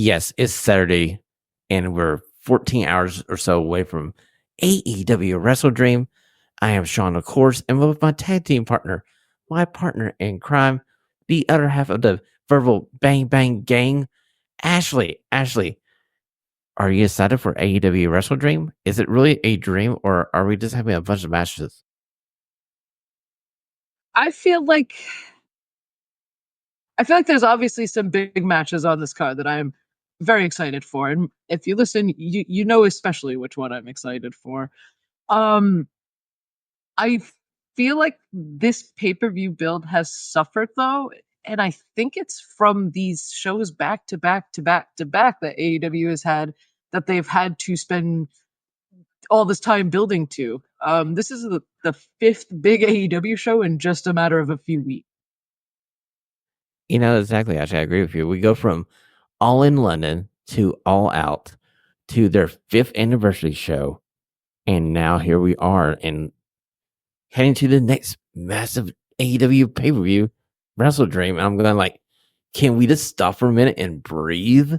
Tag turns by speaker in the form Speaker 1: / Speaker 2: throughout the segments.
Speaker 1: Yes, it's Saturday, and we're 14 hours or so away from AEW Wrestle Dream. I am Shawn, of course, and with my tag team partner, my partner in crime, the other half of the verbal bang bang gang, Ashley. Ashley, are you excited for AEW Wrestle Dream? Is it really a dream, or are we just having a bunch of matches?
Speaker 2: I feel like I feel like there's obviously some big matches on this card that I'm very excited for. And if you listen, you know especially which one I'm excited for. Um I feel like this pay-per-view build has suffered though, and I think it's from these shows back to back to back to back that AEW has had that they've had to spend all this time building to. This is the fifth big AEW show in just a matter of a few weeks.
Speaker 1: You know, exactly, Ashley, I agree with you. We go from All in London to All Out to their 5th anniversary show. And now here we are and heading to the next massive AEW pay-per-view, Wrestle Dream. And I'm going like, can we just stop for a minute and breathe?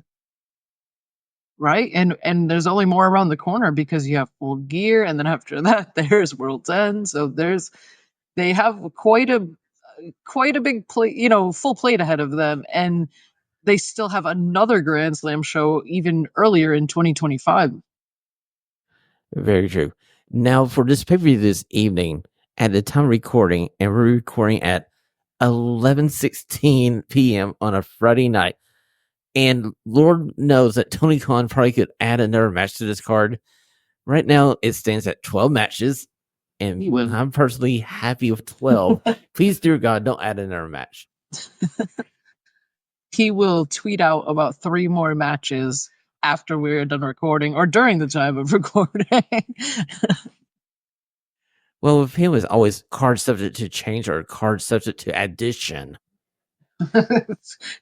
Speaker 2: Right, and there's only more around the corner because you have Full Gear, and then after that there's World's End. So they have quite a big plate, full plate ahead of them, and they still have another Grand Slam show even earlier in 2025.
Speaker 1: Very true. Now, for this pay-per-view this evening, at the time of recording, and we're recording at 11:16 p.m. on a Friday night, and Lord knows that Tony Khan probably could add another match to this card. Right now, it stands at 12 matches, and I'm personally happy with 12. Please, dear God, don't add another match.
Speaker 2: He will tweet out about 3 more matches after we're done recording or during the time of recording.
Speaker 1: Well, with him, it's always card subject to change or card subject to addition.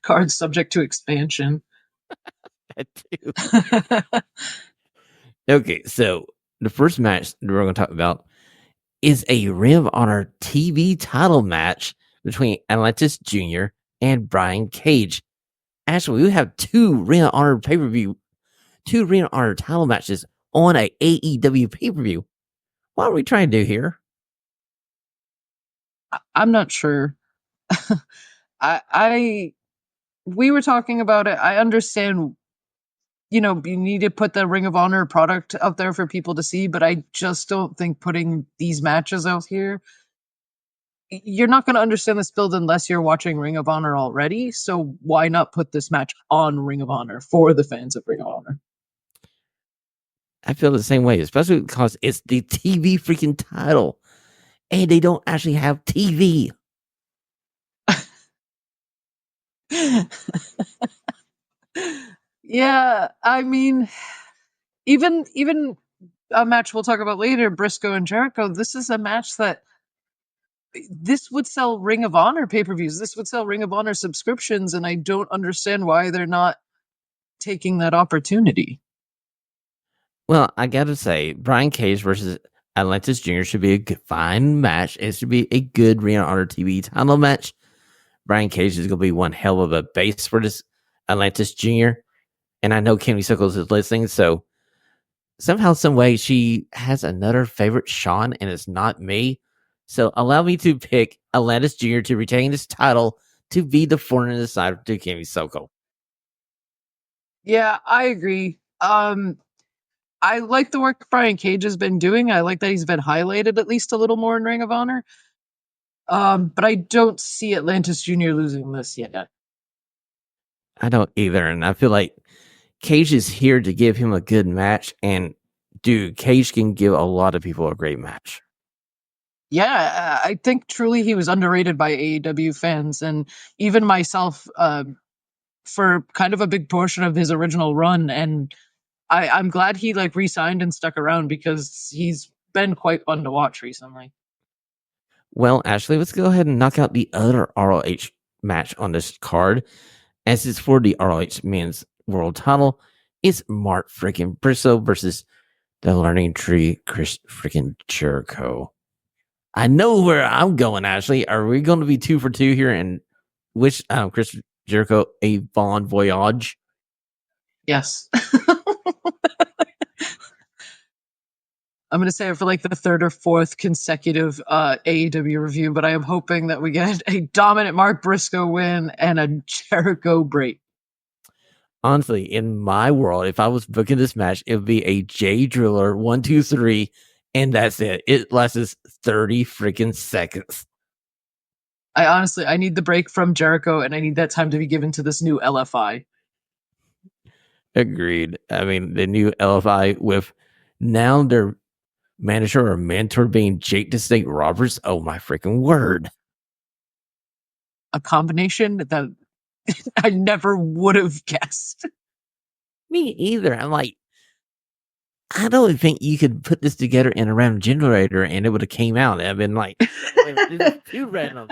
Speaker 2: Card subject to expansion.
Speaker 1: That too. Okay, so the first match that we're going to talk about is a Ring of Honor TV title match between Atlantis Jr. and Brian Cage. Actually, we have 2 Ring of Honor pay-per-view, 2 Ring of Honor title matches on a AEW pay-per-view. What are we trying to do here?
Speaker 2: I'm not sure. We were talking about it. I understand, you need to put the Ring of Honor product out there for people to see, but I just don't think putting these matches out here, you're not going to understand this build unless you're watching Ring of Honor already. So why not put this match on Ring of Honor for the fans of Ring of Honor?
Speaker 1: I feel the same way, especially because it's the TV freaking title, and they don't actually have TV.
Speaker 2: Yeah, I mean, even a match we'll talk about later, Briscoe and Jericho, this is a match that this would sell Ring of Honor pay-per-views. This would sell Ring of Honor subscriptions, and I don't understand why they're not taking that opportunity.
Speaker 1: Well, I gotta say, Brian Cage versus Atlantis Jr. should be a fine match. It should be a good Ring of Honor TV title match. Brian Cage is going to be one hell of a base for this Atlantis Jr. And I know Kenny Sickles is listening, so somehow, some way, she has another favorite Shawn, and it's not me. So allow me to pick Atlantis Jr. to retain this title to be the foreign in the side to Kenny Soko.
Speaker 2: Yeah, I agree. I like the work Brian Cage has been doing. I like that he's been highlighted at least a little more in Ring of Honor. But I don't see Atlantis Jr. losing this yet.
Speaker 1: I don't either, and I feel like Cage is here to give him a good match, and dude, Cage can give a lot of people a great match.
Speaker 2: Yeah, I think truly he was underrated by AEW fans, and even myself, for kind of a big portion of his original run. And I'm glad he re-signed and stuck around because he's been quite fun to watch recently.
Speaker 1: Well, Ashley, let's go ahead and knock out the other ROH match on this card. As it's for the ROH Men's World Title, it's Mark freaking Briscoe versus the Learning Tree Chris freaking Jericho. I know where I'm going, Ashley. Are we going to be 2 for 2 here and wish Chris Jericho a bon voyage?
Speaker 2: Yes. I'm going to say it for like the third or fourth consecutive AEW review, but I am hoping that we get a dominant Mark Briscoe win and a Jericho break.
Speaker 1: Honestly, in my world, if I was booking this match, it would be a J Driller 1, 2, 3, and that's it. It lasts 30 freaking seconds.
Speaker 2: I need the break from Jericho, and I need that time to be given to this new LFI.
Speaker 1: Agreed. I mean, the new LFI with now their manager or mentor being Jake the Snake Roberts. Oh my freaking word.
Speaker 2: A combination that I never would have guessed.
Speaker 1: Me either. I'm like, I don't think you could put this together in a random generator and it would have came out. I've been like, this is too random.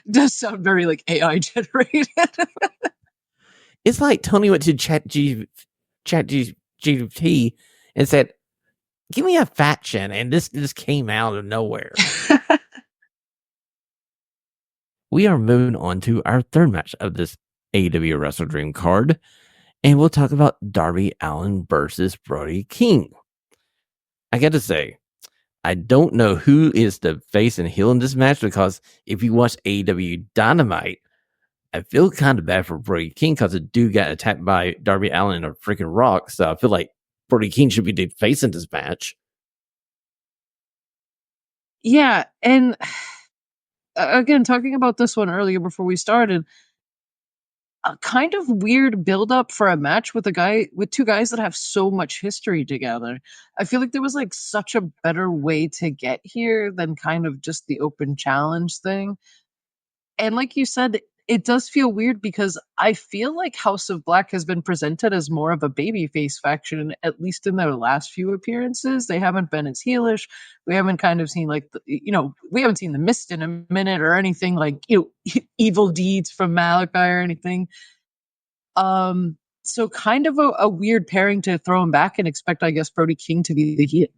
Speaker 2: Does sound very like AI generated.
Speaker 1: It's like Tony went to ChatGPT and said, "Give me a faction," and this just came out of nowhere. We are moving on to our third match of this AEW Wrestle Dream card, and we'll talk about Darby Allin versus Brody King. I got to say, I don't know who is the face and heel in this match because if you watch AEW Dynamite, I feel kind of bad for Brody King because the dude got attacked by Darby Allin in a freaking rock. So I feel like Brody King should be the face in this match.
Speaker 2: Yeah, and again, talking about this one earlier before we started, a kind of weird build-up for a match with two guys that have so much history together. I feel like there was like such a better way to get here than kind of just the open challenge thing. And like you said, it does feel weird because I feel like House of Black has been presented as more of a babyface faction, at least in their last few appearances. They haven't been as heelish. We haven't kind of seen like, we haven't seen the Mist in a minute or anything like, evil deeds from Malachi or anything. So kind of a weird pairing to throw him back and expect, I guess, Brody King to be the heel.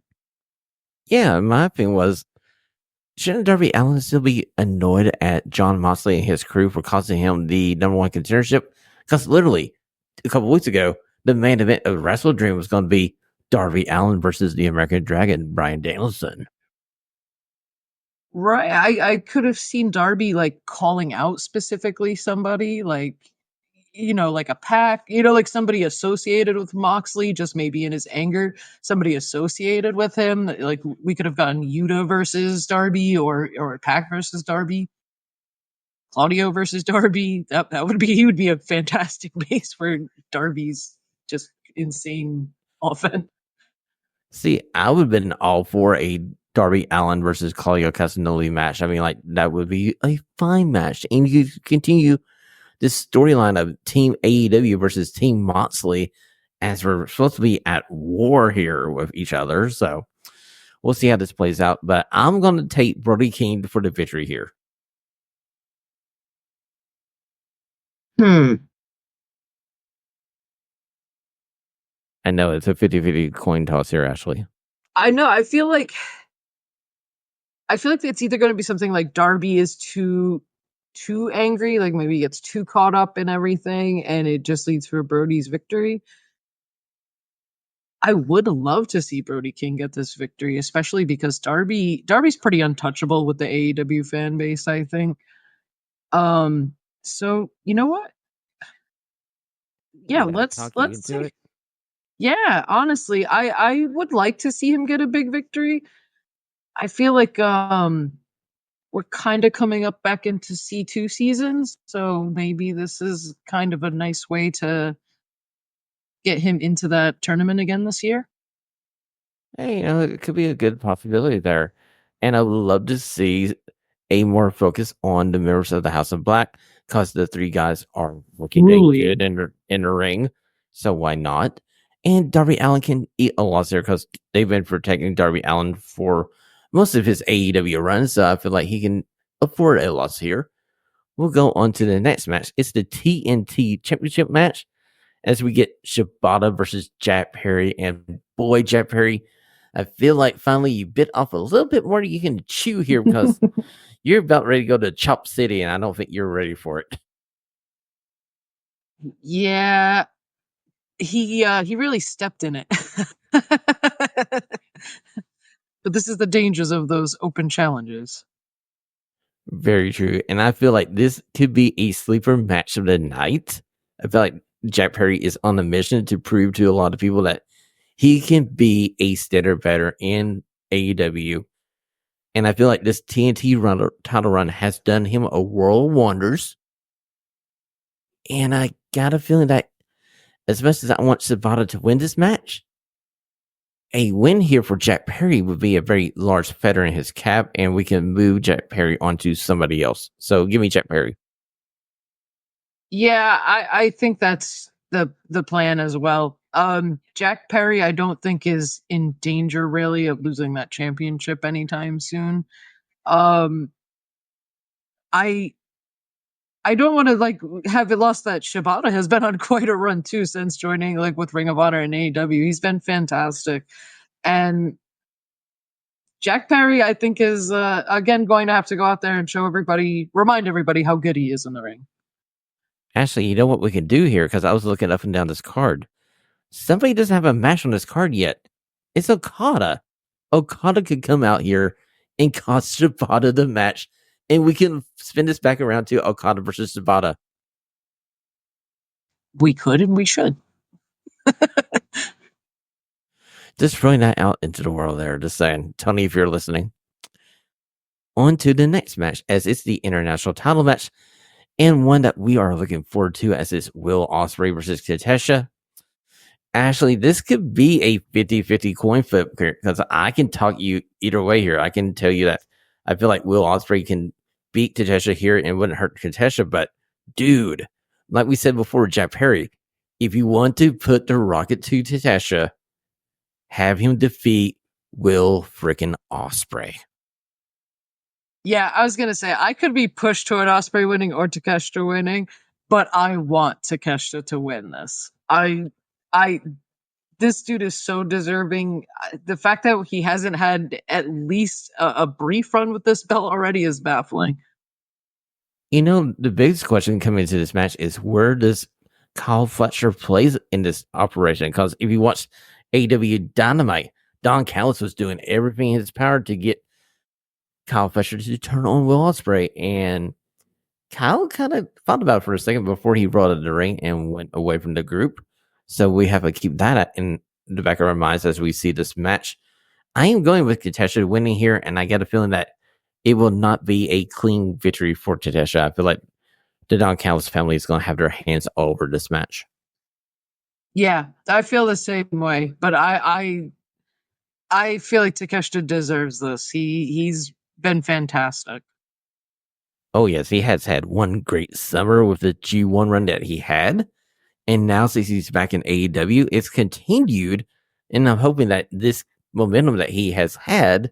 Speaker 1: Yeah, my thing was, shouldn't Darby Allin still be annoyed at John Moxley and his crew for costing him the number one contendership? Because literally, a couple weeks ago, the main event of Wrestle Dream was going to be Darby Allin versus the American Dragon, Bryan Danielson.
Speaker 2: Right. I could have seen Darby like calling out specifically somebody like, like a pack, like somebody associated with Moxley, just maybe in his anger, somebody associated with him. Like we could have gotten Yuta versus Darby or Pac versus Darby, Claudio versus Darby. He would be a fantastic base for Darby's just insane offense.
Speaker 1: See, I would have been all for a Darby Allin versus Claudio Castagnoli match. I mean, like, that would be a fine match. And you continue this storyline of Team AEW versus Team Moxley as we're supposed to be at war here with each other. So we'll see how this plays out. But I'm going to take Brody King for the victory here. I know it's a 50-50 coin toss here, Ashley.
Speaker 2: I know. I feel like it's either going to be something like Darby is too angry, like maybe he gets too caught up in everything, and it just leads for Brody's victory. I would love to see Brody King get this victory, especially because Darby's pretty untouchable with the AEW fan base, I think. So you know what? Yeah, let's see. It. Yeah, honestly, I would like to see him get a big victory. I feel like we're kind of coming up back into C2 seasons, so maybe this is kind of a nice way to get him into that tournament again this year.
Speaker 1: Hey, it could be a good possibility there. And I would love to see a more focus on the members of the House of Black because the three guys are looking good in the ring. So why not? And Darby Allin can eat a loss there because they've been protecting Darby Allin for most of his AEW run. So I feel like he can afford a loss here. We'll go on to the next match. It's the TNT Championship match as we get Shibata versus Jack Perry. And boy, Jack Perry, I feel like finally you bit off a little bit more you can chew here because you're about ready to go to Chop City, and I don't think you're ready for it.
Speaker 2: Yeah, he really stepped in it. But this is the dangers of those open challenges.
Speaker 1: Very true. And I feel like this could be a sleeper match of the night. I feel like Jack Perry is on a mission to prove to a lot of people that he can be a standard better in AEW. And I feel like this title run has done him a world of wonders. And I got a feeling that as much as I want Sabata to win this match, a win here for Jack Perry would be a very large feather in his cap, and we can move Jack Perry onto somebody else. So give me Jack Perry.
Speaker 2: Yeah, I think that's the plan as well. Jack Perry, I don't think is in danger really of losing that championship anytime soon. Um, I I don't want to like have it lost that Shibata has been on quite a run too since joining like with Ring of Honor and AEW. He's been fantastic, and Jack Perry, I think, is again going to have to go out there and remind everybody how good he is in the ring.
Speaker 1: Actually, you know what we can do here? Because I was looking up and down this card. Somebody doesn't have a match on this card yet. It's Okada. Okada could come out here and cost Shibata the match, and we can spin this back around to Okada versus Shibata.
Speaker 2: We could and we should.
Speaker 1: Just throwing that out into the world there. Just saying. Tony, if you're listening. On to the next match, as it's the international title match, and one that we are looking forward to, as it's Will Ospreay versus Takeshita. Ashley, this could be a 50-50 coin flip because I can talk you either way here. I can tell you that I feel like Will Ospreay can beat Takeshita here and wouldn't hurt Takeshita, but dude, like we said before, Jack Perry, if you want to put the rocket to Takeshita, have him defeat Will freaking Ospreay.
Speaker 2: Yeah, I was gonna say I could be pushed toward Ospreay winning or Takeshita winning, but I want Takeshita to win this. I this dude is so deserving. The fact that he hasn't had at least a brief run with this belt already is baffling.
Speaker 1: You know, the biggest question coming into this match is where does Kyle Fletcher play in this operation? Because if you watch AEW Dynamite, Don Callis was doing everything in his power to get Kyle Fletcher to turn on Will Ospreay, and Kyle kind of thought about it for a second before he brought it to the ring and went away from the group. So we have to keep that in the back of our minds as we see this match. I am going with Takeshita winning here, and I get a feeling that it will not be a clean victory for Takeshita. I feel like the Don Callis family is going to have their hands all over this match.
Speaker 2: Yeah, I feel the same way, but I feel like Takeshita deserves this. He's been fantastic.
Speaker 1: Oh, yes, he has had one great summer with the G1 run that he had. And now, since he's back in AEW, it's continued. And I'm hoping that this momentum that he has had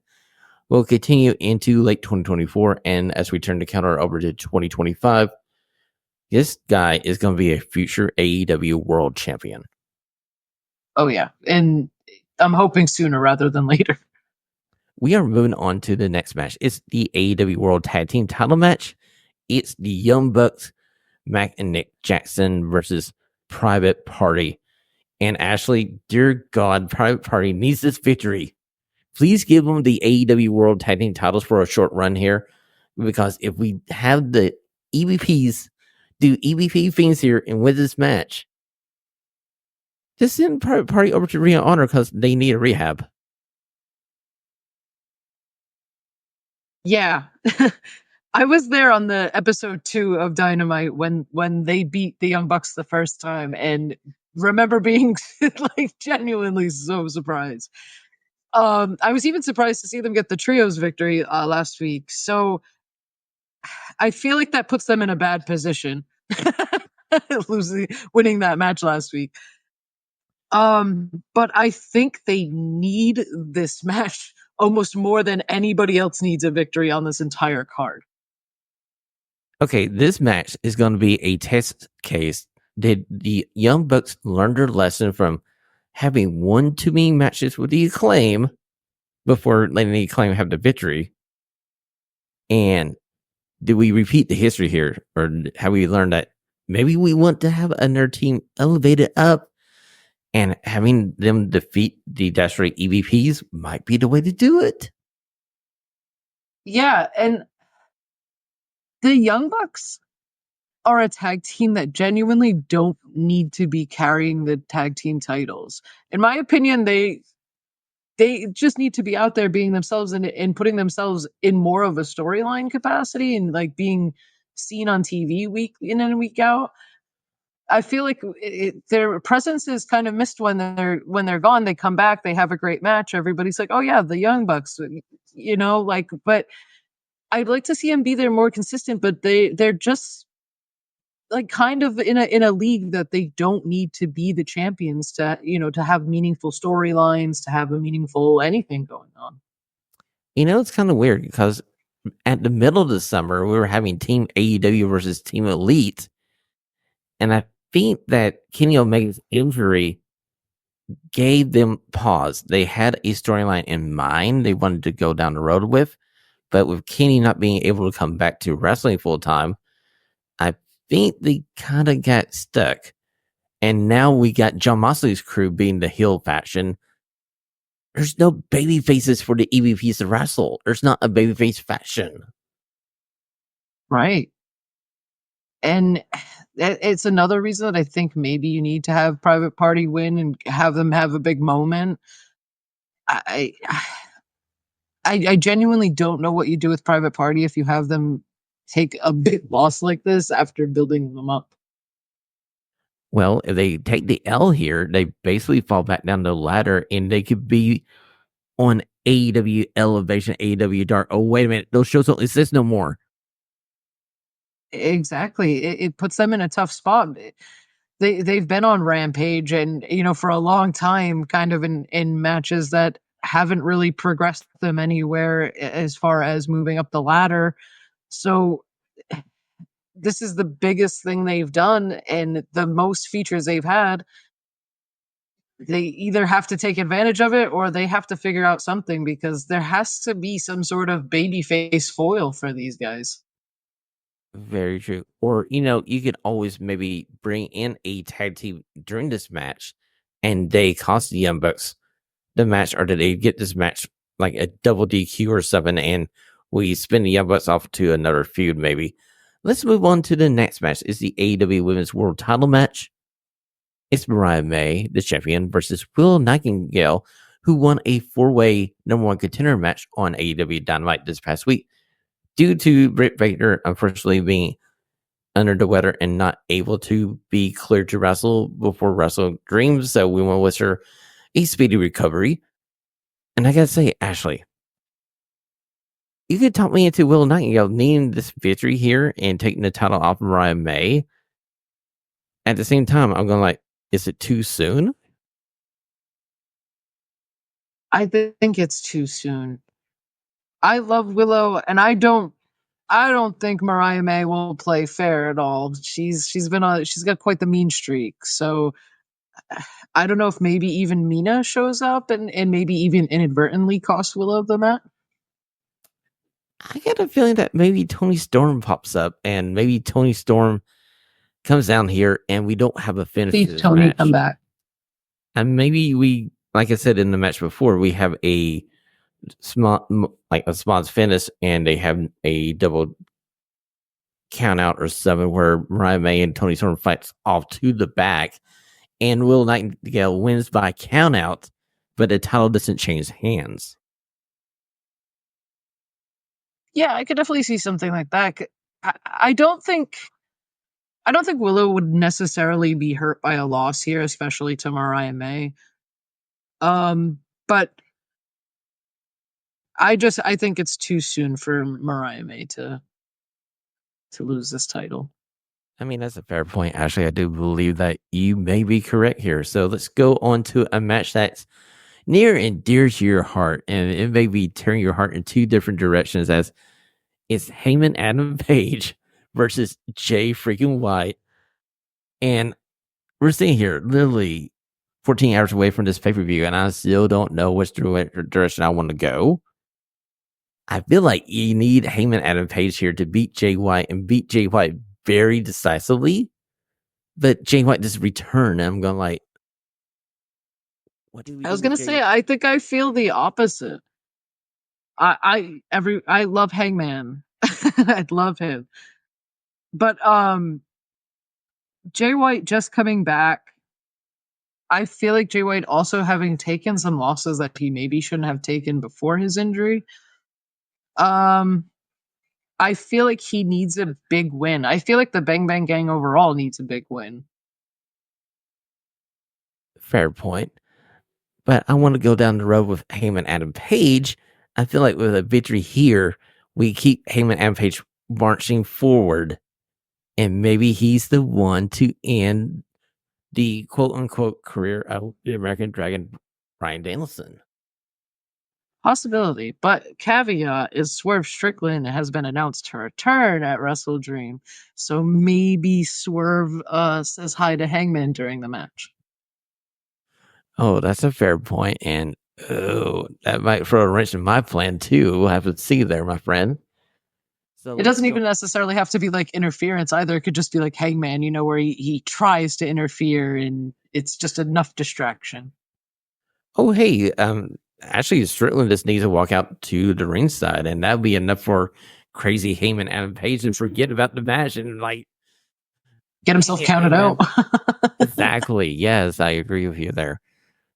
Speaker 1: will continue into late 2024. And as we turn the counter over to 2025, this guy is going to be a future AEW world champion.
Speaker 2: Oh, yeah. And I'm hoping sooner rather than later.
Speaker 1: We are moving on to the next match. It's the AEW World Tag Team title match. It's the Young Bucks, Mac and Nick Jackson versus Private Party. And Ashley, dear God, Private Party needs this victory. Please give them the AEW World Tag Team titles for a short run here. Because if we have the EVPs do EVP things here and win this match, just send Private Party over to Ring of Honor because they need a rehab.
Speaker 2: Yeah. I was there on the episode 2 of Dynamite when they beat the Young Bucks the first time, and remember being like genuinely so surprised. I was even surprised to see them get the trios victory last week. So I feel like that puts them in a bad position, winning that match last week. But I think they need this match almost more than anybody else needs a victory on this entire card.
Speaker 1: Okay, this match is going to be a test case. Did the Young Bucks learn their lesson from having won too many matches with the Acclaim before letting the Acclaim have the victory? And do we repeat the history here? Or have we learned that maybe we want to have another team elevated up And having them defeat the Desperate EVPs might be the way to do it.
Speaker 2: Yeah, and the Young Bucks are a tag team that genuinely don't need to be carrying the tag team titles. In my opinion, they just need to be out there being themselves and putting themselves in more of a storyline capacity and like being seen on TV week in and week out. I feel like their presence is kind of missed when they're gone. They come back, they have a great match. Everybody's like, "Oh yeah, the Young Bucks," like. But I'd like to see them be there more consistent. But they're just like kind of in a league that they don't need to be the champions to have meaningful storylines, to have a meaningful anything going on.
Speaker 1: It's kind of weird because at the middle of the summer, we were having Team AEW versus Team Elite. And I think that Kenny Omega's injury gave them pause. They had a storyline in mind they wanted to go down the road with. But with Kenny not being able to come back to wrestling full time, I think they kind of got stuck. And now we got John Moxley's crew being the heel faction. There's no baby faces for the EVPs to wrestle. There's not a babyface faction.
Speaker 2: Right. And it's another reason that I think maybe you need to have Private Party win and have them have a big moment. I I genuinely don't know what you do with Private Party if you have them take a big loss like this after building them up.
Speaker 1: Well, if they take the L here, they basically fall back down the ladder and they could be on AEW Elevation, AEW Dark. Oh, wait a minute. Those shows don't exist no more.
Speaker 2: Exactly. It puts them in a tough spot. They've been on Rampage and for a long time kind of in matches that haven't really progressed them anywhere as far as moving up the ladder. So this is the biggest thing they've done and the most features they've had. They either have to take advantage of it or they have to figure out something because there has to be some sort of babyface foil for these guys.
Speaker 1: Very true. Or, you could always maybe bring in a tag team during this match and they cost the Young Bucks the match, or did they get this match like a double DQ or something and we spin the Young Bucks off to another feud maybe. Let's move on to the next match. It's the AEW Women's World Title match. It's Mariah May, the champion, versus Will Nightingale, who won a 4-way number one contender match on AEW Dynamite this past week. Due to Britt Baker unfortunately being under the weather and not able to be cleared to wrestle before WrestleDream, so we want to wish her a speedy recovery. And I gotta say, Ashley, you could talk me into Will Nightingale needing this victory here and taking the title off of Mariah May. At the same time, I'm going like, is it too soon?
Speaker 2: I think it's too soon. I love Willow, and I don't think Mariah May will play fair at all. She's got quite the mean streak. So I don't know if maybe even Mina shows up and maybe even inadvertently costs Willow the match.
Speaker 1: I get a feeling that maybe Tony Storm pops up and maybe Tony Storm comes down here and we don't have a finish to
Speaker 2: See
Speaker 1: this
Speaker 2: Tony
Speaker 1: match.
Speaker 2: come back.
Speaker 1: And maybe we, like I said in the match before, we have a spot finish and they have a double count out or 7 where Mariah May and Tony Storm fights off to the back and Will Nightingale wins by count out, but the title doesn't change hands.
Speaker 2: Yeah, I could definitely see something like that. I don't think Willow would necessarily be hurt by a loss here, especially to Mariah May. But I think it's too soon for Mariah May to lose this title.
Speaker 1: I mean, that's a fair point, Ashley. I do believe that you may be correct here. So let's go on to a match that's near and dear to your heart, and it may be tearing your heart in 2 different directions as it's Heyman Adam Page versus Jay freaking White. And we're sitting here literally 14 hours away from this pay-per-view, and I still don't know which direction I want to go. I feel like you need Heyman Adam Page here to beat Jay White and beat Jay White very decisively. But Jay White just returned, and I'm going like, What do we
Speaker 2: I
Speaker 1: do
Speaker 2: was
Speaker 1: with
Speaker 2: gonna
Speaker 1: Jay?
Speaker 2: say, I think I feel the opposite. I love Hangman. I'd love him. But Jay White just coming back, I feel like Jay White also having taken some losses that he maybe shouldn't have taken before his injury. Um I feel like he needs a big win. I feel like the Bang Bang Gang overall needs a big win.
Speaker 1: Fair point. But I want to go down the road with Heyman Adam Page. I feel like with a victory here, we keep Heyman Adam Page marching forward. And maybe he's the one to end the quote unquote career of the American Dragon, Bryan Danielson.
Speaker 2: Possibility, but caveat is Swerve Strickland has been announced to return at WrestleDream, so maybe Swerve says hi to Hangman during the match.
Speaker 1: Oh, that's a fair point. And oh, that might throw a wrench in my plan too. We'll have to see there, my friend. So
Speaker 2: It
Speaker 1: let's
Speaker 2: doesn't
Speaker 1: go.
Speaker 2: even necessarily have to be like interference either. It could just be like Hangman, where he tries to interfere and it's just enough distraction.
Speaker 1: Oh, hey, actually, Strickland just needs to walk out to the ringside, and that'll be enough for crazy Heyman Adam Page to forget about the match and like
Speaker 2: Get
Speaker 1: dang
Speaker 2: himself
Speaker 1: it,
Speaker 2: counted out.
Speaker 1: Heyman. Exactly. Yes, I agree with you there.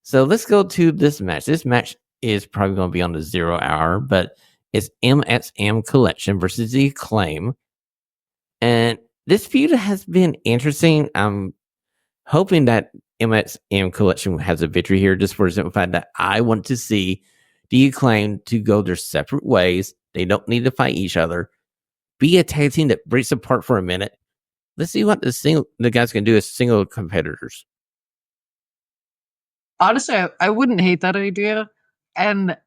Speaker 1: So let's go to this match. This match is probably going to be on the 0 hour, but it's MSM Collection versus the Acclaim. And this feud has been interesting. I'm hoping that MSM Collection has a victory here just for the simple fact that I want to see the Acclaim to go their separate ways. They don't need to fight each other. Be a tag team that breaks apart for a minute. Let's see what the guys can do as single competitors.
Speaker 2: Honestly, I wouldn't hate that idea. And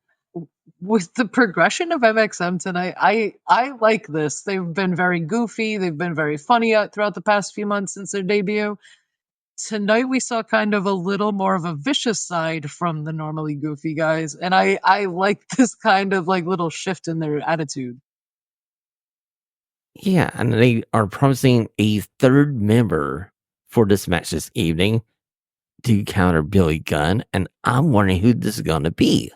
Speaker 2: with the progression of MXM tonight, I like this. They've been very goofy. They've been very funny throughout the past few months since their debut. Tonight we saw kind of a little more of a vicious side from the normally goofy guys, and I like this kind of like little shift in their attitude.
Speaker 1: Yeah, and they are promising a third member for this match this evening to counter Billy Gunn, and I'm wondering who this is going to be.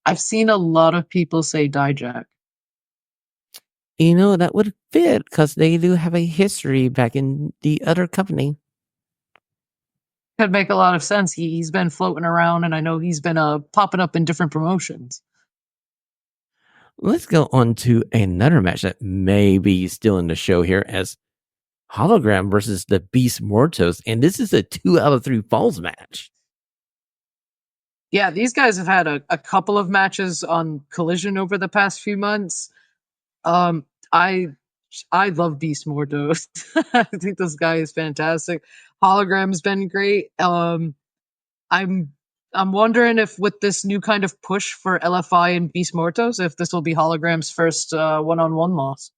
Speaker 2: I've seen a lot of people say Dijak.
Speaker 1: That would fit because they do have a history back in the other company.
Speaker 2: Could make a lot of sense. He's been floating around, and I know he's been popping up in different promotions.
Speaker 1: Let's go on to another match that may be still in the show here as Hologram versus the Beast Mortos, and this is a 2 out of 3 falls match.
Speaker 2: Yeah, these guys have had a couple of matches on Collision over the past few months. Um, I I love Beast Mordos. I think this guy is fantastic. Hologram's been great. I'm I'm wondering if with this new kind of push for LFI and Beast Mortos, if this will be Hologram's first one-on-one loss.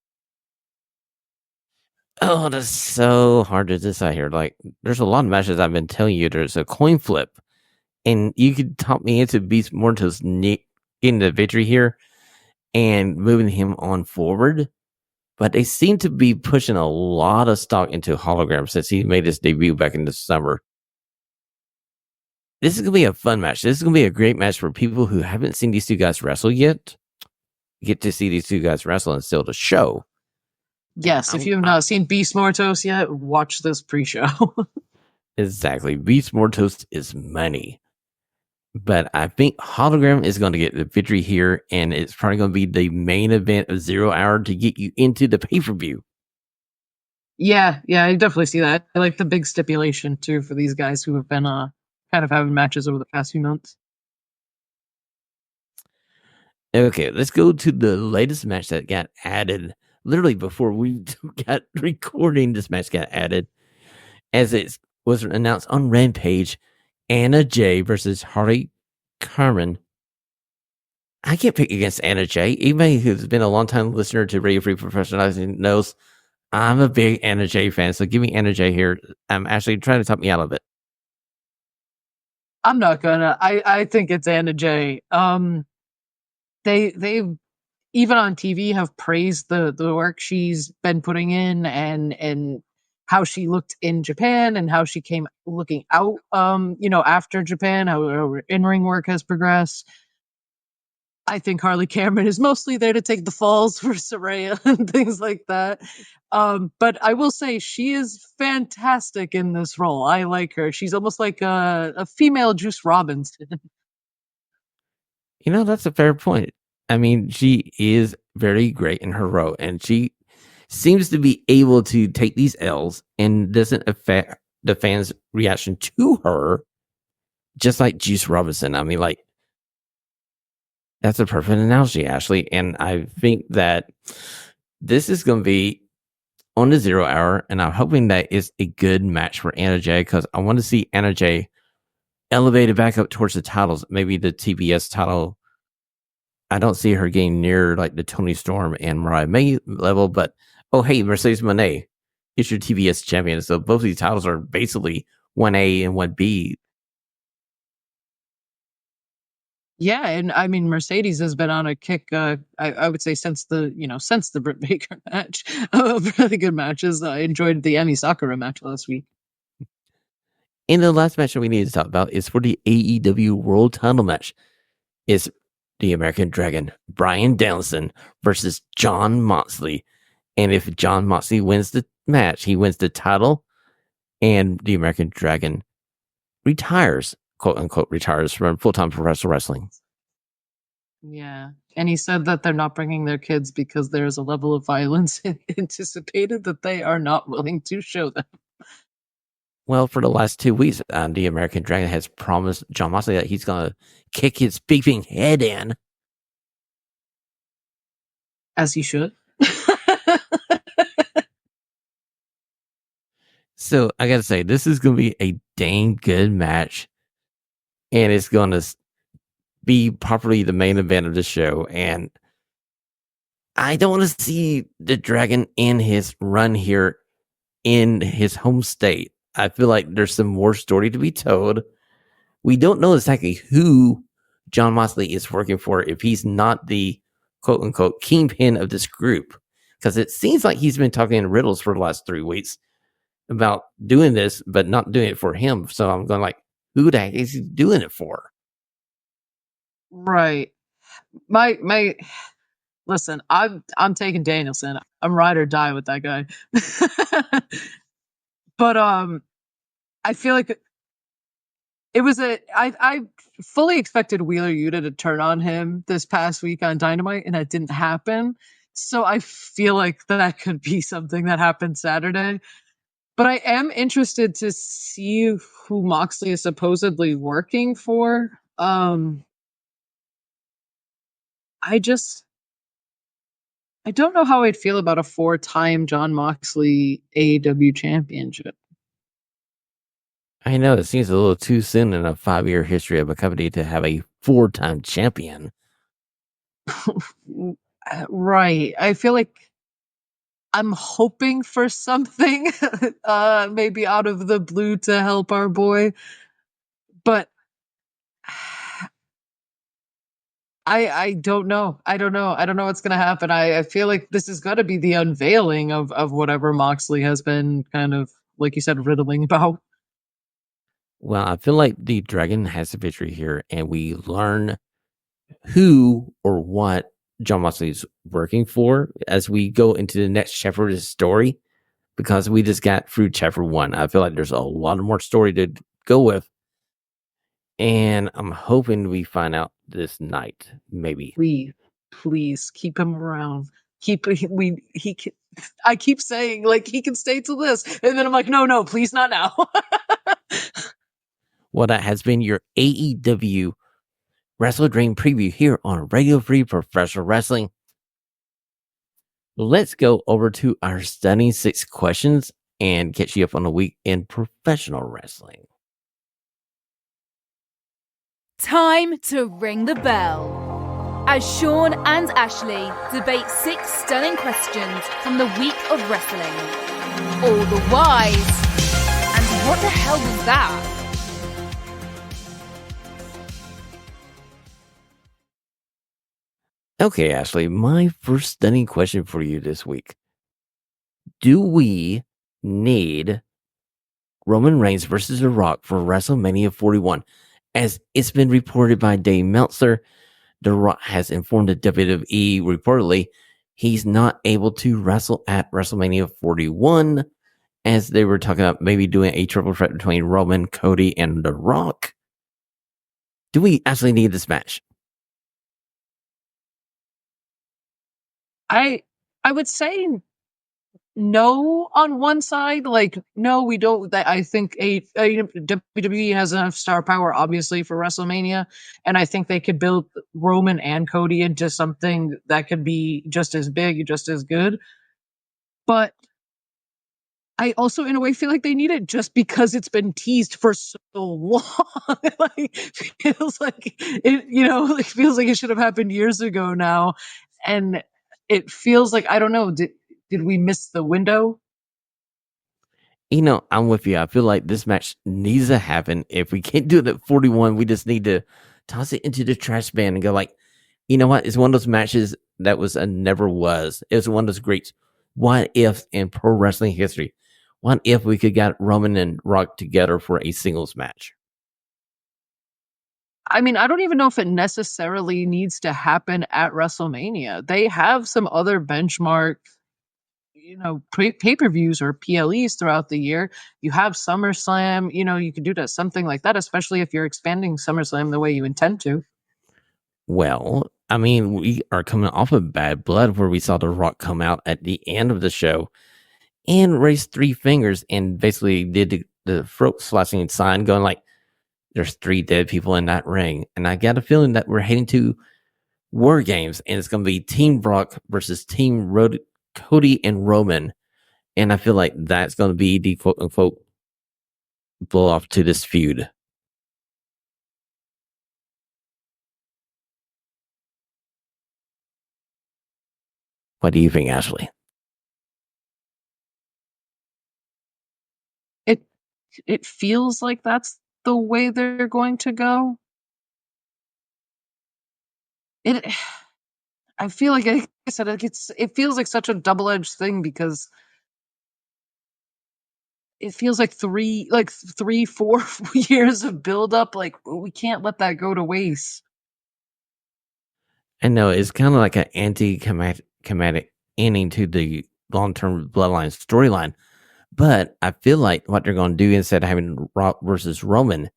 Speaker 1: Oh, that's so hard to decide here. Like, there's a lot of matches I've been telling you there's a coin flip, and you could talk me into Beast Mortos getting the victory here and moving him on forward. But they seem to be pushing a lot of stock into Hologram since he made his debut back in the summer. This is going to be a fun match. This is going to be a great match for people who haven't seen these two guys wrestle yet. Get to see these two guys wrestle and still the show.
Speaker 2: Yes, if you have not seen Beast Mortos yet, watch this pre-show.
Speaker 1: Exactly. Beast Mortos is money. But I think Hologram is going to get the victory here, and it's probably going to be the main event of 0 hour to get you into the pay-per-view.
Speaker 2: Yeah, I definitely see that. I like the big stipulation too for these guys who have been kind of having matches over the past few months.
Speaker 1: Okay, let's go to the latest match that got added literally before we got recording. This match got added as it was announced on Rampage. Anna Jay versus Harley Carmen. I can't pick against Anna Jay. Anybody who's been a long time listener to Radio Free Professionalizing knows I'm a big Anna Jay fan. So give me Anna Jay here. I'm actually trying to talk me out of it.
Speaker 2: I'm not gonna. I think it's Anna Jay. They even on TV have praised the work she's been putting in and how she looked in Japan and how she came looking out, after Japan, how her in-ring work has progressed. I think Harley Cameron is mostly there to take the falls for Saraya and things like that. But I will say she is fantastic in this role. I like her. She's almost like a female Juice Robinson.
Speaker 1: That's a fair point. I mean, she is very great in her role, and she seems to be able to take these L's and doesn't affect the fans' reaction to her, just like Juice Robinson. I mean, like, that's a perfect analogy, Ashley. And I think that this is going to be on the 0 hour, and I'm hoping that it's a good match for Anna Jay, because I want to see Anna Jay elevated back up towards the titles, maybe the TBS title. I don't see her getting near like the Toni Storm and Mariah May level, but oh hey, Mercedes Moné is your TBS champion. So both of these titles are basically 1A and 1B.
Speaker 2: Yeah, and I mean Mercedes has been on a kick. I would say since the Britt Baker match, really good matches. I enjoyed the Emi Sakura match last week.
Speaker 1: And the last match that we need to talk about is for the AEW World Title match. It's the American Dragon, Bryan Danielson versus Jon Moxley. And if Jon Moxley wins the match, he wins the title, and the American Dragon retires, quote unquote, retires from full-time professional wrestling.
Speaker 2: Yeah. And he said that they're not bringing their kids because there's a level of violence anticipated that they are not willing to show them.
Speaker 1: Well, for the last 2 weeks, the American Dragon has promised Jon Moxley that he's going to kick his beeping head in.
Speaker 2: As he should.
Speaker 1: So I got to say, this is going to be a dang good match. And it's going to be properly the main event of the show. And I don't want to see the Dragon in his run here in his home state. I feel like there's some more story to be told. We don't know exactly who Jon Moxley is working for if he's not the quote unquote kingpin of this group. Because it seems like he's been talking in riddles for the last 3 weeks about doing this, but not doing it for him. So I'm going like, who the heck is he doing it for?
Speaker 2: Right. My listen, I'm taking Danielson. I'm ride or die with that guy. But I feel like it was I fully expected Wheeler Yuta to turn on him this past week on Dynamite, and that didn't happen. So I feel like that could be something that happened Saturday. But I am interested to see who Moxley is supposedly working for. I don't know how I'd feel about a 4-time Jon Moxley AEW championship.
Speaker 1: I know it seems a little too soon in a 5-year history of a company to have a 4-time champion.
Speaker 2: Right. I feel like I'm hoping for something, maybe out of the blue to help our boy. But I don't know. I don't know. I don't know what's going to happen. I feel like this is going to be the unveiling of whatever Moxley has been kind of, like you said, riddling about.
Speaker 1: Well, I feel like the Dragon has the victory here, and we learn who or what Jon Moxley is working for as we go into the next chapter of the story, because we just got through chapter 1. I feel like there's a lot more story to go with, and I'm hoping we find out this night, maybe.
Speaker 2: Please keep him around. I keep saying like he can stay till this, and then I'm like, no, please not now.
Speaker 1: Well, that has been your AEW Wrestle Dream preview here on Radio Free Professional Wrestling. Let's go over to our stunning 6 questions and catch you up on the week in professional wrestling.
Speaker 3: Time to ring the bell. As Shawn and Ashlee debate 6 stunning questions from the week of wrestling. All the whys. And what the hell was that?
Speaker 1: Okay, Ashley, my first stunning question for you this week. Do we need Roman Reigns versus The Rock for WrestleMania 41. As it's been reported by Dave Meltzer, The Rock has informed the WWE reportedly he's not able to wrestle at WrestleMania 41, as they were talking about maybe doing a triple threat between Roman, Cody, and The Rock. Do we actually need this match?
Speaker 2: I would say no on one side. Like, no, we don't. I think WWE has enough star power, obviously, for WrestleMania, and I think they could build Roman and Cody into something that could be just as big, just as good. But I also, in a way, feel like they need it just because it's been teased for so long. Like, feels like it, like feels like it should have happened years ago now, and it feels like, I don't know. Did we miss the window?
Speaker 1: I'm with you. I feel like this match needs to happen. If we can't do it at 41, we just need to toss it into the trash bin and go like, you know what? It's one of those matches that was a never was. It was one of those great what ifs in pro wrestling history. What if we could get Roman and Rock together for a singles match?
Speaker 2: I mean, I don't even know if it necessarily needs to happen at WrestleMania. They have some other benchmark, pay-per-views or PLEs throughout the year. You have SummerSlam, you could do that, something like that, especially if you're expanding SummerSlam the way you intend to.
Speaker 1: Well, I mean, we are coming off of Bad Blood where we saw The Rock come out at the end of the show and raise three fingers and basically did the throat slashing sign going like, there's three dead people in that ring. And I got a feeling that we're heading to War Games and it's going to be Team Brock versus Team Cody and Roman. And I feel like that's going to be the quote unquote blow off to this feud. What do you think, Ashley?
Speaker 2: It feels like that's the way they're going to go. I feel like I said, it feels like such a double-edged thing because it feels like 4 years of build-up. Like, we can't let that go to waste.
Speaker 1: I know it's kind of like an anti-comedic ending to the long-term Bloodline storyline, but I feel like what they're going to do instead of having Rock versus Roman,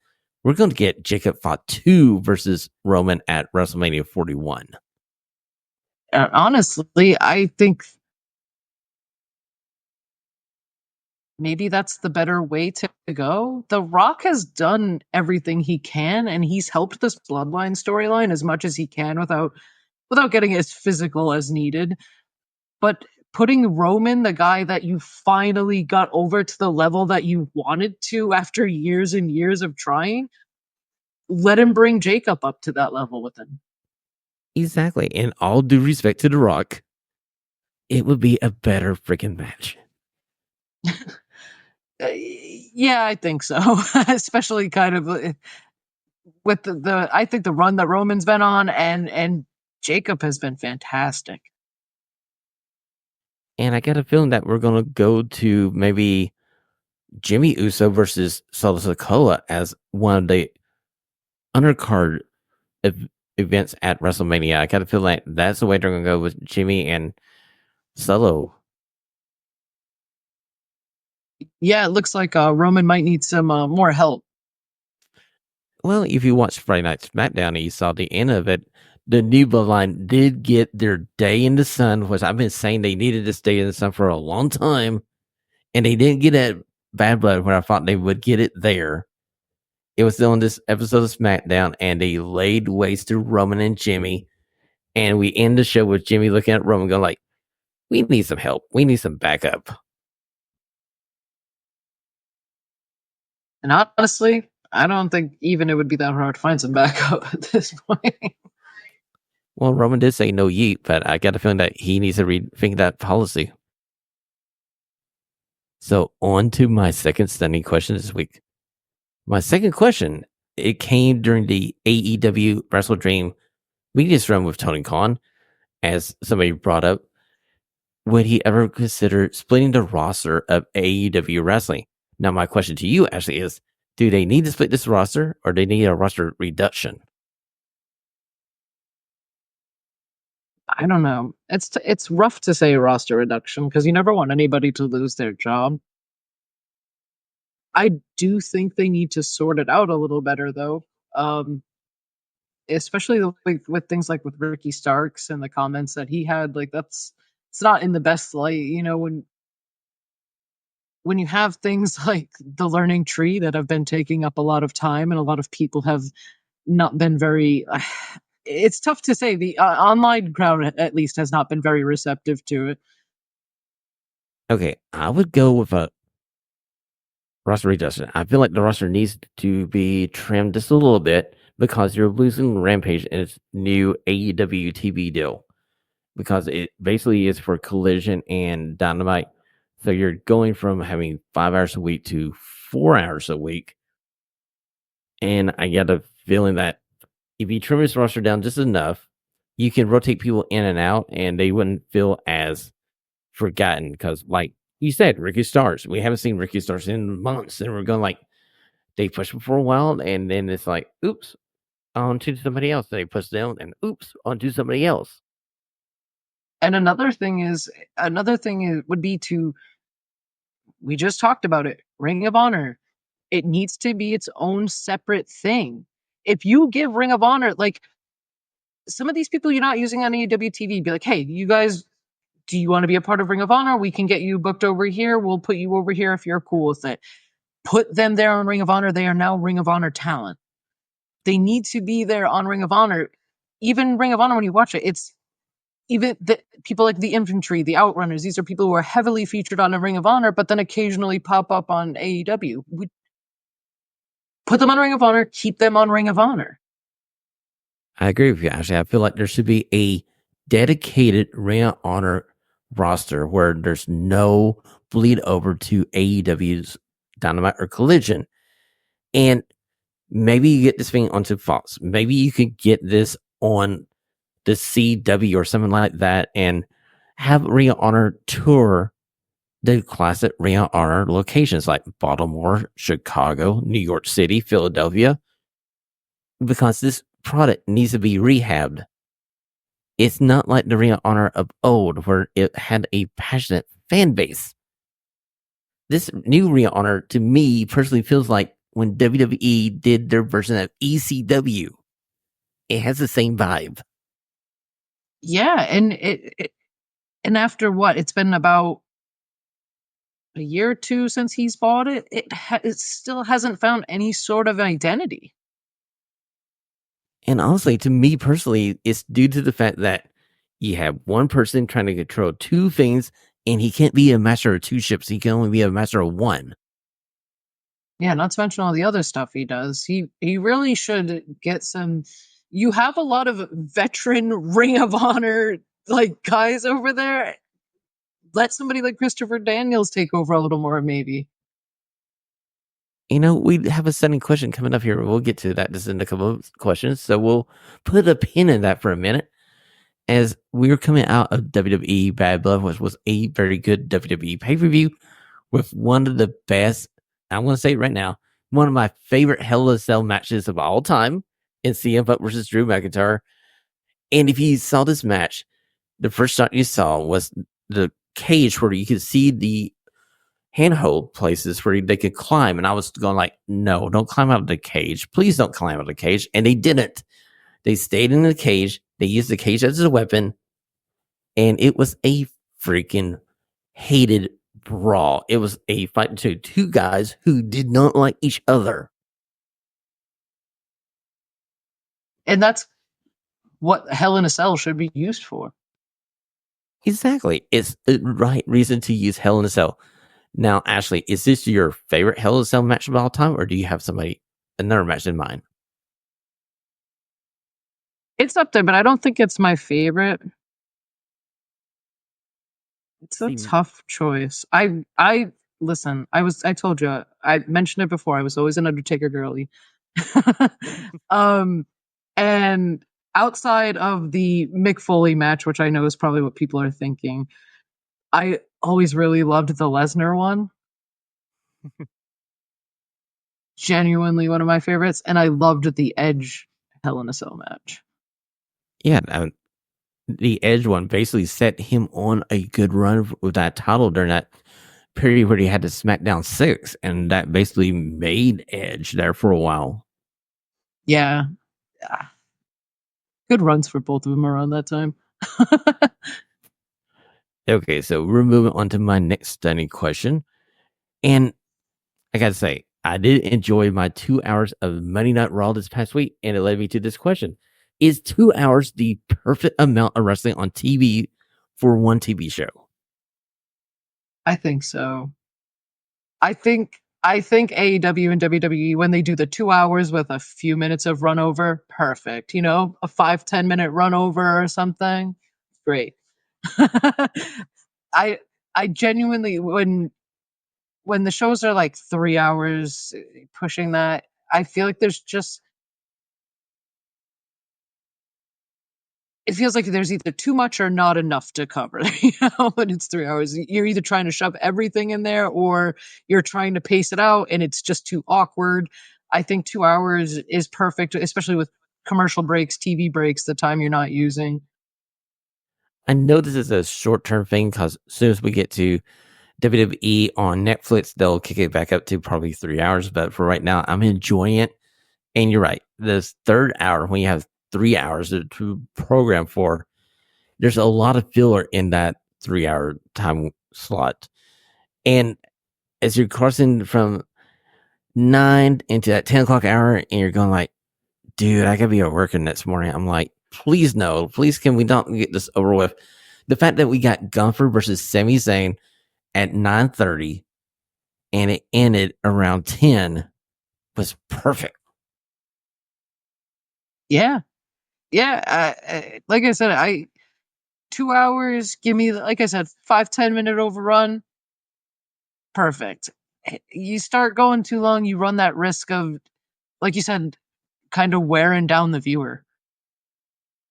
Speaker 1: we're going to get Jacob Fatu versus Roman at WrestleMania 41.
Speaker 2: Honestly, I think maybe that's the better way to go. The Rock has done everything he can, and he's helped this Bloodline storyline as much as he can without getting as physical as needed. But putting Roman, the guy that you finally got over to the level that you wanted to after years and years of trying, let him bring Jacob up to that level with him.
Speaker 1: Exactly. In all due respect to The Rock, it would be a better freaking match.
Speaker 2: Yeah, I think so. Especially kind of with the I think the run that Roman's been on, and Jacob has been fantastic.
Speaker 1: And I got a feeling that we're going to go to maybe Jimmy Uso versus Solo Sikoa as one of the undercard events at WrestleMania. I got to feel like that's the way they're going to go with Jimmy and Solo.
Speaker 2: Yeah, it looks like Roman might need some more help.
Speaker 1: Well, if you watched Friday Night SmackDown and you saw the end of it, the New Bloodline did get their day in the sun, which I've been saying they needed this day in the sun for a long time, and they didn't get it at Bad Blood where I thought they would get it there. It was on this episode of SmackDown, and they laid waste to Roman and Jimmy, and we end the show with Jimmy looking at Roman going like, we need some help. We need some backup.
Speaker 2: And honestly, I don't think even it would be that hard to find some backup at this point.
Speaker 1: Well, Roman did say no yeet, but I got a feeling that he needs to rethink that policy. So on to my second stunning question this week. My second question, it came during the AEW Wrestle Dream media run with Tony Khan, as somebody brought up. would he ever consider splitting the roster of AEW Wrestling? Now, my question to you, Ashley, is do they need to split this roster or do they need a roster reduction?
Speaker 2: I don't know. It's rough to say roster reduction because you never want anybody to lose their job. I do think they need to sort it out a little better, though. Especially with things like with Ricky Starks and the comments that he had. Like it's not in the best light, when you have things like the learning tree that have been taking up a lot of time and a lot of people have not been very. It's tough to say. The online crowd, at least, has not been very receptive to it.
Speaker 1: Okay, I would go with a roster reduction. I feel like the roster needs to be trimmed just a little bit because you're losing Rampage in its new AEW TV deal because it basically is for Collision and Dynamite. So you're going from having 5 hours a week to 4 hours a week. And I get a feeling that if you trim this roster down just enough, you can rotate people in and out and they wouldn't feel as forgotten because, like you said, Ricky Starks. We haven't seen Ricky Starks in months, and we're going like they push him for a while, and then it's like, oops, on to somebody else. They push down, and oops, on to somebody else.
Speaker 2: And another thing would be to, we just talked about it, Ring of Honor. It needs to be its own separate thing. If you give Ring of Honor, like some of these people you're not using on AEW TV, be like, hey, you guys, do you want to be a part of Ring of Honor? We can get you booked over here. We'll put you over here if you're cool with it. Put them there on Ring of Honor. They are now Ring of Honor talent. They need to be there on Ring of Honor. Even Ring of Honor, when you watch it, it's even the people like the Infantry, the Outrunners. These are people who are heavily featured on a Ring of Honor, but then occasionally pop up on AEW. We put them on Ring of Honor. Keep them on Ring of Honor.
Speaker 1: I agree with you, Ashley. I feel like there should be a dedicated Ring of Honor roster where there's no bleed over to AEW's Dynamite or Collision. And maybe you get this thing onto Fox. Maybe you could get this on the CW or something like that and have Ring of Honor tour the classic Ring of Honor locations like Baltimore, Chicago, New York City, Philadelphia, because this product needs to be rehabbed. It's not like the Ring of Honor of old where it had a passionate fan base. This new Ring of Honor, to me, personally feels like when WWE did their version of ECW. It has the same vibe.
Speaker 2: Yeah, and and after what? It's been about a year or two since he's bought it. It still hasn't found any sort of identity.
Speaker 1: And honestly, to me personally, it's due to the fact that you have one person trying to control two things, and he can't be a master of two ships. He can only be a master of one.
Speaker 2: Yeah, not to mention all the other stuff he does. He really should get some. You have a lot of veteran Ring of Honor like guys over there. Let somebody like Christopher Daniels take over a little more, maybe.
Speaker 1: You know, we have a sending question coming up here. We'll get to that just in a couple of questions. So we'll put a pin in that for a minute. As we were coming out of WWE Bad Blood, which was a very good WWE pay-per-view with one of the best, I'm going to say it right now, one of my favorite Hell in a Cell matches of all time in CM Punk versus Drew McIntyre. And if you saw this match, the first shot you saw was the cage where you could see the handhold places where they could climb. And I was going like, no, don't climb out of the cage. Please don't climb out of the cage. And they didn't. They stayed in the cage. They used the cage as a weapon. And it was a freaking hated brawl. It was a fight between two guys who did not like each other.
Speaker 2: And that's what Hell in a Cell should be used for.
Speaker 1: Exactly. It's the right reason to use Hell in a Cell. Now, Ashley, is this your favorite Hell in a Cell match of all time, or do you have another match in mind?
Speaker 2: It's up there, but I don't think it's my favorite. It's a tough choice. I listen, I told you, I mentioned it before, I was always an Undertaker girly. And outside of the Mick Foley match, which I know is probably what people are thinking, I always really loved the Lesnar one. Genuinely one of my favorites, and I loved the Edge Hell in a Cell match.
Speaker 1: Yeah, the Edge one basically set him on a good run with that title during that period where he had to SmackDown 6, and that basically made Edge there for a while.
Speaker 2: Yeah. Good runs for both of them around that time.
Speaker 1: Okay, so we're moving on to my next stunning question. And I gotta say, I did enjoy my 2 hours of Monday Night Raw this past week, and it led me to this question. Is 2 hours the perfect amount of wrestling on TV for one TV show?
Speaker 2: I think so. I think AEW and WWE, when they do the 2 hours with a few minutes of run over, perfect. You know, a 5-10 minute run over or something. Great. I genuinely, when the shows are like 3 hours pushing that, I feel like it feels like there's either too much or not enough to cover. When it's 3 hours, you're either trying to shove everything in there or you're trying to pace it out and it's just too awkward. I think 2 hours is perfect, especially with commercial breaks, TV breaks, the time you're not using.
Speaker 1: I know this is a short-term thing because as soon as we get to WWE on Netflix, they'll kick it back up to probably 3 hours. But for right now, I'm enjoying it. And you're right. This third hour, when you have 3 hours to program for, there's a lot of filler in that 3 hour time slot. And as you're crossing from 9 into that 10 o'clock hour, and you're going like, dude, I gotta be at work the next morning. I'm like, please no, please can we not get this over with? The fact that we got Gunther versus Sami Zayn at 9:30 and it ended around 10 was perfect.
Speaker 2: Yeah. Like I said, 2 hours, give me, like I said, 5-10 minute overrun. Perfect. You start going too long, you run that risk of, like you said, kind of wearing down the viewer.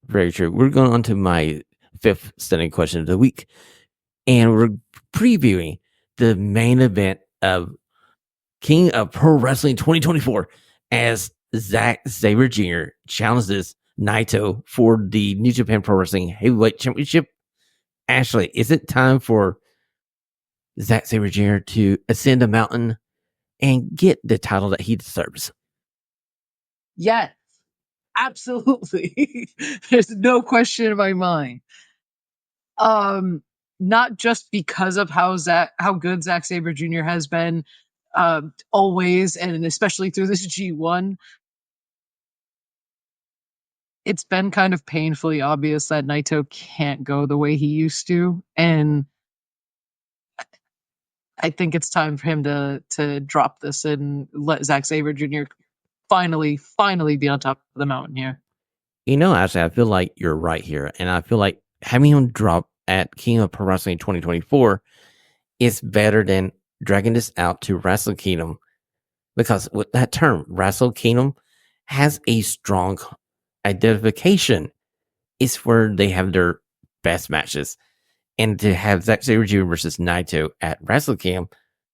Speaker 1: Very true. We're going on to my fifth stunning question of the week, and we're previewing the main event of King of Pro Wrestling 2024 as Zack Sabre Jr. challenges Naito for the New Japan Pro Wrestling Heavyweight Championship. Ashley, is it time for Zack Sabre Jr. to ascend a mountain and get the title that he deserves?
Speaker 2: Yes, absolutely. There's no question in my mind. Not just because of how good Zack Sabre Jr. has been always, and especially through this G1. It's been kind of painfully obvious that Naito can't go the way he used to, and I think it's time for him to drop this and let Zack Sabre Jr. finally be on top of the mountain here.
Speaker 1: You know, Ashley, I feel like you're right here, and I feel like having him drop at King of Pro Wrestling 2024 is better than dragging this out to Wrestle Kingdom, because with that term, Wrestle Kingdom has a strong identification. It's where they have their best matches. And to have Zack Sabre Jr. versus Naito at Wrestle Kingdom,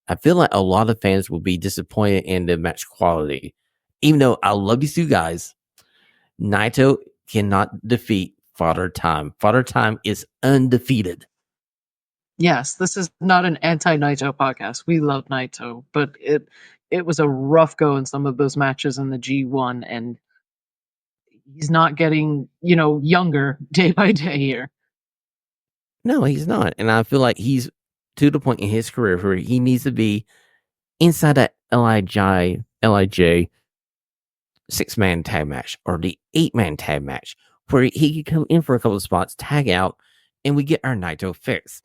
Speaker 1: I feel like a lot of fans will be disappointed in the match quality. Even though I love these two guys, Naito cannot defeat Father Time. Father Time is undefeated.
Speaker 2: Yes, this is not an anti-Naito podcast. We love Naito, but it was a rough go in some of those matches in the G1, and he's not getting, younger day by day here.
Speaker 1: No, he's not. And I feel like he's to the point in his career where he needs to be inside that LIJ 6-man tag match or the 8-man tag match where he can come in for a couple of spots, tag out, and we get our Naito fix.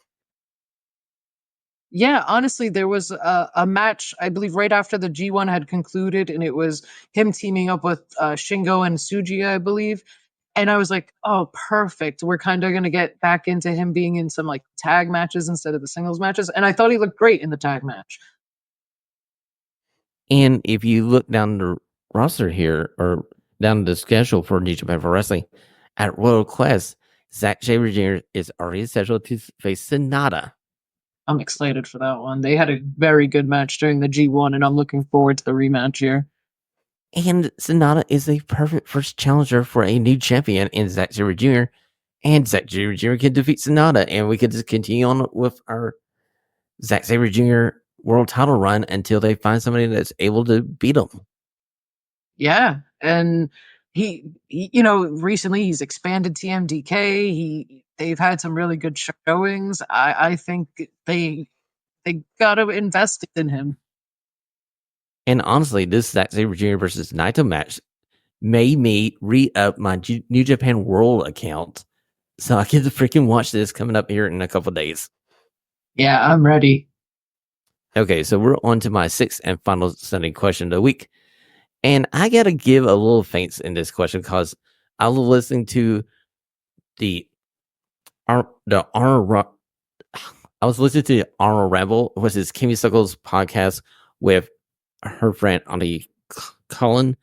Speaker 2: Yeah, honestly, there was a match, I believe, right after the G1 had concluded, and it was him teaming up with Shingo and Tsuji, I believe. And I was like, oh, perfect. We're kind of going to get back into him being in some like tag matches instead of the singles matches. And I thought he looked great in the tag match.
Speaker 1: And if you look down the roster here, or down the schedule for New Japan Pro Wrestling, at Royal Quest, Zack Sabre Jr. is already scheduled to face Sonata.
Speaker 2: I'm excited for that one. They had a very good match during the G1, and I'm looking forward to the rematch here.
Speaker 1: And Sonata is a perfect first challenger for a new champion in Zack Sabre Jr. And Zack Sabre Jr. can defeat Sonata, and we could just continue on with our Zack Sabre Jr. world title run until they find somebody that's able to beat him.
Speaker 2: Yeah, and he recently he's expanded TMDK. They've had some really good showings. I think they got to invest in him.
Speaker 1: And honestly, this Zack Sabre Jr. versus Naito match made me re-up my New Japan World account so I can freaking watch this coming up here in a couple days.
Speaker 2: Yeah, I'm ready.
Speaker 1: Okay, so we're on to my sixth and final Sunday question of the week. And I got to give a little thanks in this question because I was listening to I was listening to Arnold Ramble, which is Kimmy Suckle's podcast with her friend Auntie Cullen,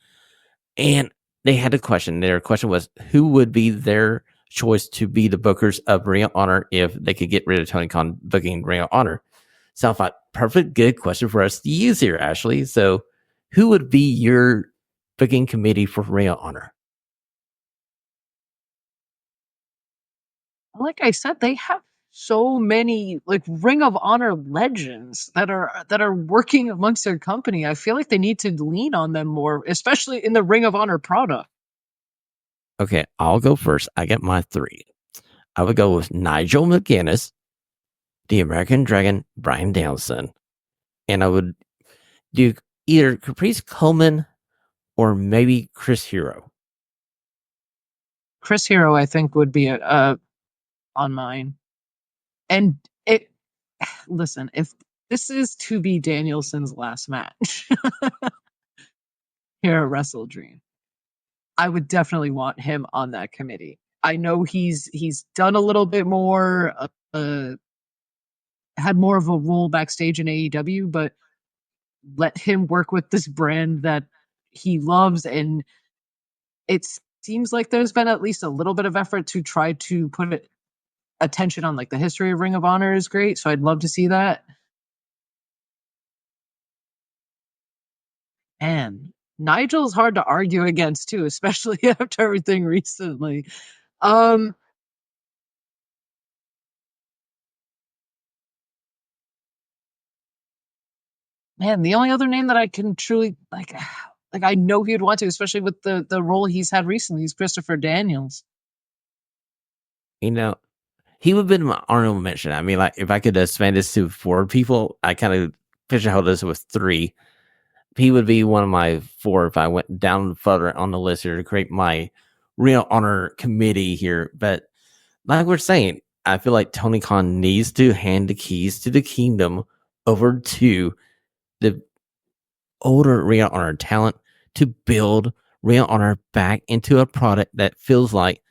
Speaker 1: and they had a question. Their question was, who would be their choice to be the bookers of Ring of Honor if they could get rid of Tony Khan booking Ring of Honor? So I thought, perfect, good question for us to use here, Ashley. So who would be your booking committee for Ring of Honor?
Speaker 2: Like I said, they have so many like Ring of Honor legends that are working amongst their company. I feel like they need to lean on them more, especially in the Ring of Honor product.
Speaker 1: Okay, I'll go first. I get my three. I would go with Nigel McGuinness, the American Dragon, Brian Danielson, and I would do either Caprice Coleman or maybe Chris Hero.
Speaker 2: Chris Hero, I think, would be on mine. And listen, if this is to be Danielson's last match here at Wrestle Dream, I would definitely want him on that committee. I know he's done a little bit more, had more of a role backstage in AEW, but let him work with this brand that he loves, and it seems like there's been at least a little bit of effort to try to put attention on like the history of Ring of Honor is great, so I'd love to see that. And Nigel's hard to argue against too, especially after everything recently. Man, the only other name that I can truly like I know he would want to, especially with the role he's had recently, is Christopher Daniels.
Speaker 1: You know, he would have been my honorable mention. I mean, like, if I could expand this to 4 people, I kind of pigeonholed this with 3. He would be one of my 4 if I went down further on the list here to create my Real Honor committee here. But like we're saying, I feel like Tony Khan needs to hand the keys to the kingdom over to the older Ring of Honor talent to build Ring of Honor back into a product that feels like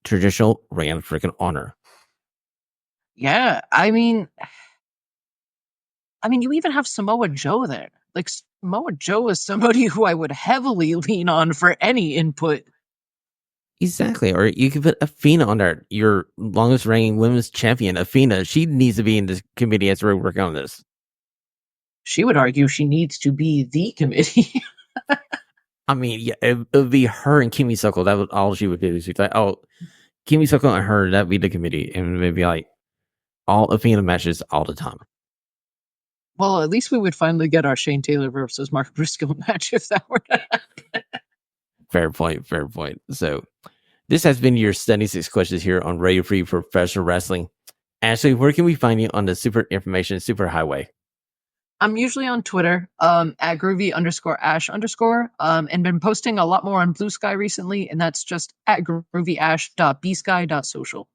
Speaker 1: traditional Ring of freaking Honor.
Speaker 2: Yeah, I mean, you even have Samoa Joe there. Like, Samoa Joe is somebody who I would heavily lean on for any input.
Speaker 1: Exactly. Or you could put Athena on there, your longest reigning women's champion, Athena. She needs to be in this committee as we're working on this.
Speaker 2: She would argue she needs to be the committee.
Speaker 1: I mean, yeah, it would be her and Kimmy Suckle. That was all she would do. She'd like, oh, Kimmy Suckle and her, that'd be the committee. And maybe like all Athena matches all the time.
Speaker 2: Well, at least we would finally get our Shane Taylor versus Mark Briscoe match if that were to happen.
Speaker 1: Fair point. Fair point. So this has been your 76 questions here on Radio Free Professional Wrestling. Ashley, where can we find you on the super information super highway?
Speaker 2: I'm usually on Twitter at groovy_ash_, and been posting a lot more on Blue Sky recently, and that's just at groovyash.bsky.social.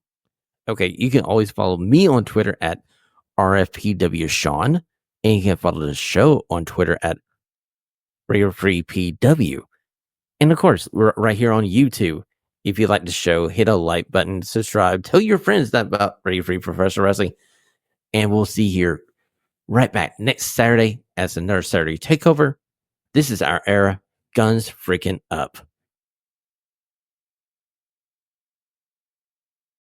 Speaker 1: Okay, you can always follow me on Twitter at RFPWSean, and you can follow the show on Twitter at RadioFreePW. And of course, we're right here on YouTube. If you like the show, hit a like button, subscribe, tell your friends about Radio Free Professional Wrestling, and we'll see you here right back next Saturday as another Saturday Takeover. This is our era. Guns freaking up.